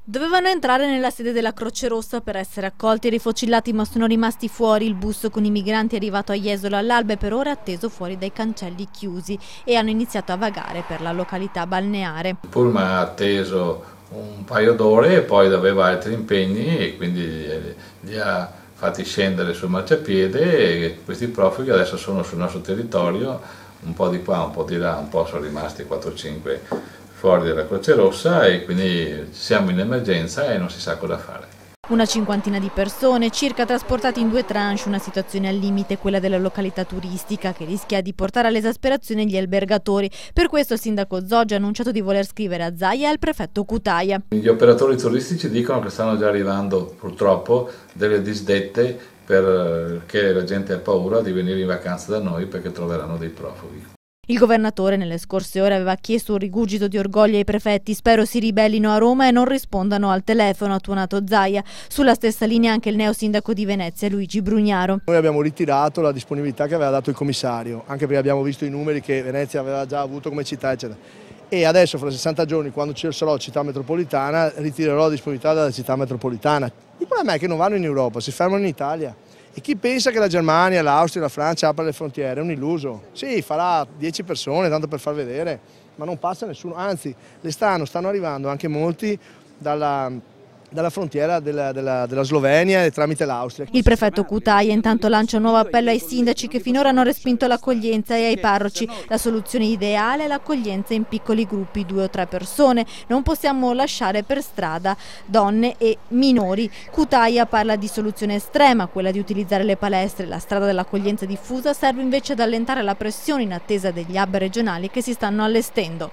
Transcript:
Dovevano entrare nella sede della Croce Rossa per essere accolti e rifocillati, ma sono rimasti fuori. Il bus con i migranti è arrivato a Jesolo all'alba e per ora è atteso fuori dai cancelli chiusi e hanno iniziato a vagare per la località balneare. Il pullman ha atteso un paio d'ore e poi aveva altri impegni e quindi li ha fatti scendere sul marciapiede e questi profughi adesso sono sul nostro territorio, un po' di qua, un po' di là, un po' sono rimasti 4-5 fuori dalla Croce Rossa e quindi siamo in emergenza e non si sa cosa fare. Una cinquantina di persone, circa trasportati in 2 tranche, una situazione al limite, quella della località turistica, che rischia di portare all'esasperazione gli albergatori. Per questo il sindaco Zoggi ha annunciato di voler scrivere a Zaia e al prefetto Cutaia. Gli operatori turistici dicono che stanno già arrivando purtroppo delle disdette perché la gente ha paura di venire in vacanza da noi perché troveranno dei profughi. Il governatore nelle scorse ore aveva chiesto un rigurgito di orgoglio ai prefetti: spero si ribellino a Roma e non rispondano al telefono, ha tuonato Zaia. Sulla stessa linea anche il neosindaco di Venezia, Luigi Brugnaro. Noi abbiamo ritirato la disponibilità che aveva dato il commissario, anche perché abbiamo visto i numeri che Venezia aveva già avuto come città, eccetera. E adesso, fra 60 giorni, quando ci sarò città metropolitana, ritirerò la disponibilità dalla città metropolitana. Il problema è che non vanno in Europa, si fermano in Italia. E chi pensa che la Germania, l'Austria, la Francia apra le frontiere è un illuso. Sì, farà 10 persone, tanto per far vedere, ma non passa nessuno. Anzi, stanno arrivando anche molti dalla frontiera della Slovenia e tramite l'Austria. Il prefetto Cutaia intanto lancia un nuovo appello ai sindaci che finora hanno respinto l'accoglienza e ai parroci. La soluzione ideale è l'accoglienza in piccoli gruppi, 2 o 3 persone. Non possiamo lasciare per strada donne e minori. Cutaia parla di soluzione estrema, quella di utilizzare le palestre. La strada dell'accoglienza diffusa serve invece ad allentare la pressione in attesa degli hub regionali che si stanno allestendo.